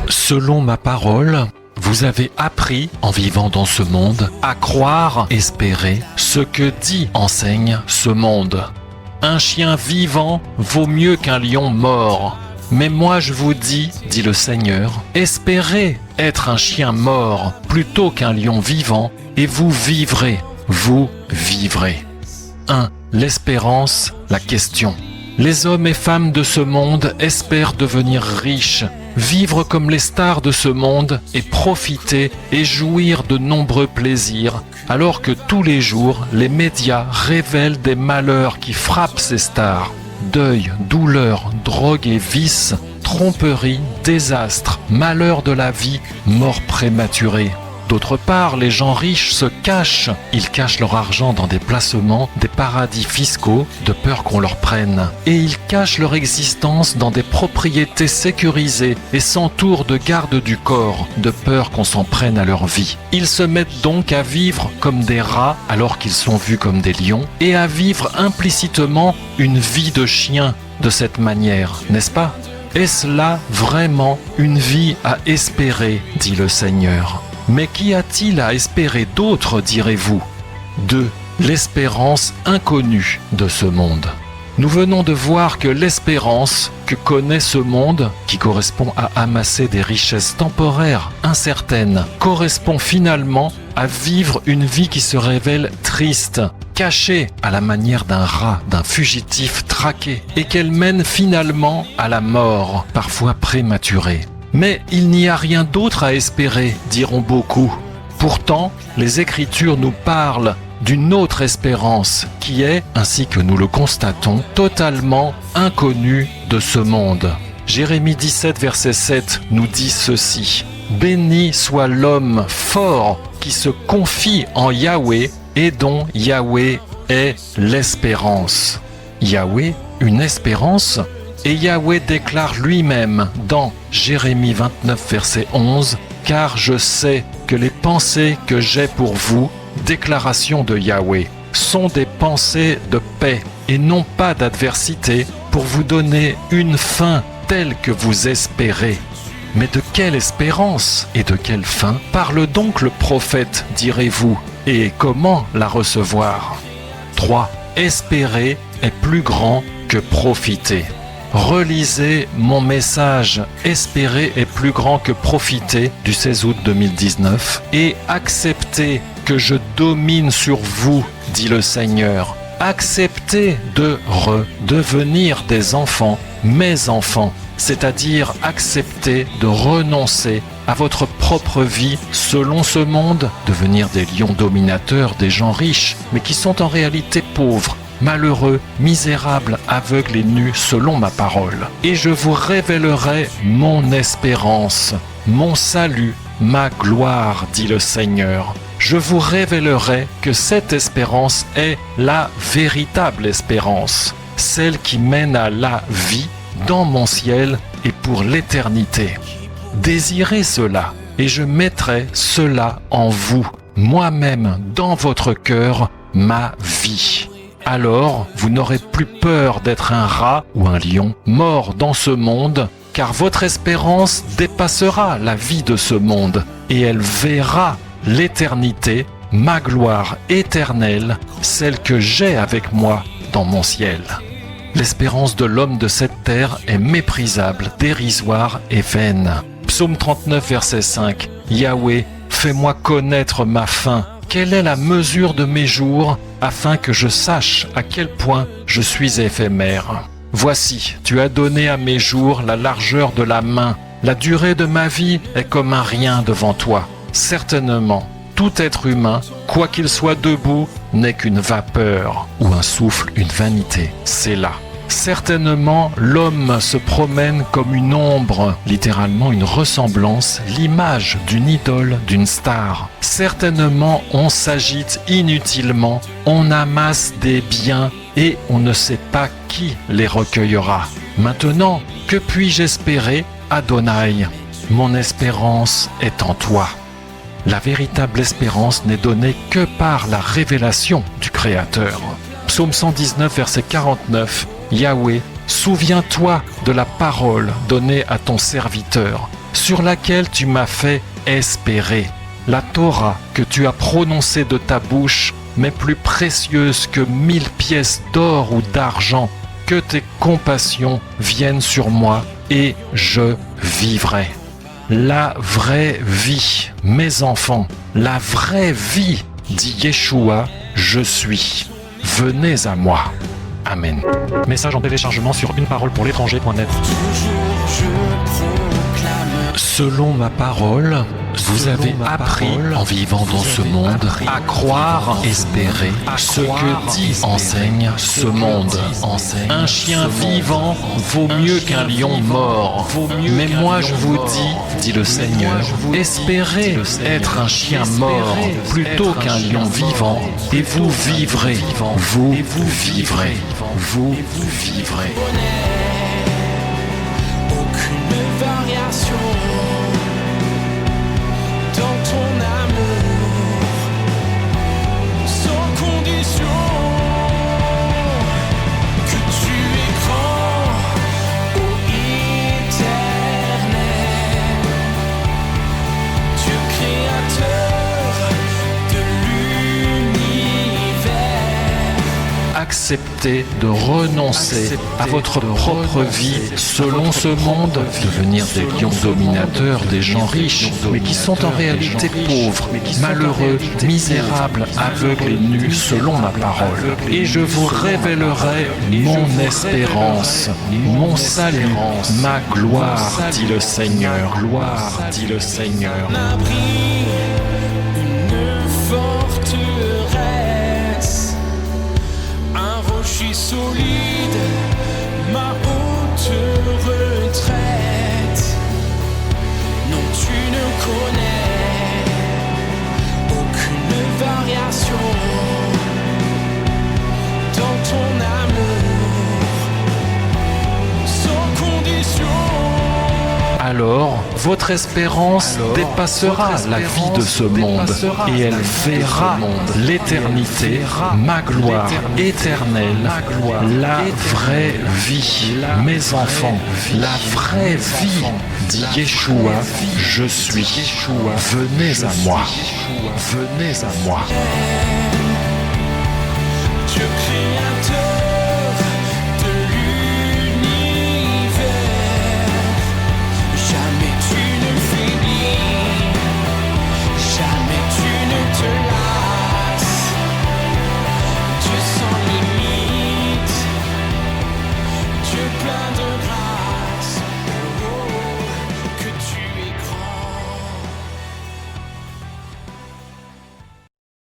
Selon ma parole, vous avez appris, en vivant dans ce monde, à croire, espérer ce que dit, enseigne ce monde. Un chien vivant vaut mieux qu'un lion mort. Mais moi je vous dis, dit le Seigneur, espérez être un chien mort plutôt qu'un lion vivant, et vous vivrez, vous vivrez. 1. L'espérance, la question. Les hommes et femmes de ce monde espèrent devenir riches, vivre comme les stars de ce monde et profiter et jouir de nombreux plaisirs, alors que tous les jours, les médias révèlent des malheurs qui frappent ces stars. Deuil, douleur, drogue et vices, tromperie, désastre, malheur de la vie, mort prématurée. D'autre part, les gens riches se cachent. Ils cachent leur argent dans des placements, des paradis fiscaux, de peur qu'on leur prenne. Et ils cachent leur existence dans des propriétés sécurisées et s'entourent de gardes du corps, de peur qu'on s'en prenne à leur vie. Ils se mettent donc à vivre comme des rats alors qu'ils sont vus comme des lions et à vivre implicitement une vie de chien de cette manière, n'est-ce pas? Est-ce là vraiment une vie à espérer, dit le Seigneur? Mais qu'y a-t-il à espérer d'autre, direz-vous? 2. L'espérance inconnue de ce monde. Nous venons de voir que l'espérance que connaît ce monde, qui correspond à amasser des richesses temporaires, incertaines, correspond finalement à vivre une vie qui se révèle triste, cachée à la manière d'un rat, d'un fugitif traqué, et qu'elle mène finalement à la mort, parfois prématurée. Mais il n'y a rien d'autre à espérer, diront beaucoup. Pourtant, les Écritures nous parlent d'une autre espérance qui est, ainsi que nous le constatons, totalement inconnue de ce monde. Jérémie 17, verset 7 nous dit ceci. « Béni soit l'homme fort qui se confie en Yahweh et dont Yahweh est l'espérance. » Yahweh, une espérance ? Et Yahweh déclare lui-même dans Jérémie 29, verset 11, « Car je sais que les pensées que j'ai pour vous, déclaration de Yahweh, sont des pensées de paix et non pas d'adversité pour vous donner une fin telle que vous espérez. » Mais de quelle espérance et de quelle fin parle donc le prophète, direz-vous, et comment la recevoir? 3. Espérer est plus grand que profiter. Relisez mon message « Espérer est plus grand que profiter » du 16 août 2019 et acceptez que je domine sur vous, dit le Seigneur. Acceptez de redevenir des enfants, mes enfants, c'est-à-dire accepter de renoncer à votre propre vie selon ce monde, devenir des lions dominateurs, des gens riches, mais qui sont en réalité pauvres, malheureux, misérables, aveugles et nus selon ma parole. Et je vous révélerai mon espérance, mon salut, ma gloire, dit le Seigneur. Je vous révélerai que cette espérance est la véritable espérance, celle qui mène à la vie dans mon ciel et pour l'éternité. Désirez cela, et je mettrai cela en vous, moi-même dans votre cœur, ma vie. Alors, vous n'aurez plus peur d'être un rat ou un lion mort dans ce monde, car votre espérance dépassera la vie de ce monde et elle verra l'éternité, ma gloire éternelle, celle que j'ai avec moi dans mon ciel. L'espérance de l'homme de cette terre est méprisable, dérisoire et vaine. Psaume 39, verset 5. Yahweh, fais-moi connaître ma fin. Quelle est la mesure de mes jours, afin que je sache à quel point je suis éphémère. Voici, tu as donné à mes jours la largeur de la main. La durée de ma vie est comme un rien devant toi. Certainement, tout être humain, quoi qu'il soit debout, n'est qu'une vapeur ou un souffle, une vanité. C'est là. Certainement, l'homme se promène comme une ombre, littéralement une ressemblance, l'image d'une idole, d'une star. Certainement, on s'agite inutilement, on amasse des biens et on ne sait pas qui les recueillera. Maintenant, que puis-je espérer, Adonai? Mon espérance est en toi. La véritable espérance n'est donnée que par la révélation du Créateur. Psaume 119, verset 49. Yahweh, souviens-toi de la parole donnée à ton serviteur. sur laquelle tu m'as fait espérer. La Torah que tu as prononcée de ta bouche m'est plus précieuse que 1000 pièces d'or ou d'argent. Que tes compassions viennent sur moi et je vivrai. La vraie vie, mes enfants, la vraie vie, dit Yeshua, je suis. Venez à moi. Amen. Message en téléchargement sur uneparolepourlétranger.net. Selon ma parole, vous avez appris en vivant dans ce monde à croire, espérer ce que dit, enseigne ce monde. Un chien vivant vaut mieux qu'un lion mort. Mais moi je vous dis, dit le Seigneur, espérez être un chien mort plutôt qu'un lion vivant, et vous vivrez, vous vivrez, vous vivrez. Aucune variation dans ton amour, sans condition, que tu es grand ou éternel, Dieu créateur de l'univers. Acceptez de renoncer à votre propre vie selon ce monde, devenir des lions dominateurs, des gens riches, mais qui sont en réalité pauvres, malheureux, misérables, aveugles et nus selon ma parole. Et je vous révélerai mon espérance, mon salut, ma gloire, dit le Seigneur. Gloire, dit le Seigneur. Un abri, une forteresse, un rocher solide, ma haute retraite. Non, tu ne connais aucune variation dans ton amour, sans condition. Alors, votre espérance dépassera la vie de ce monde et elle verra l'éternité, ma gloire éternelle, la vraie vie. Mes enfants, la vraie vie, dit Yeshua, je suis. Venez à moi. Venez à moi. Dieu créateur de l'univers, jamais tu ne finis, jamais tu ne te lasses. Dieu sans limite, Dieu plein de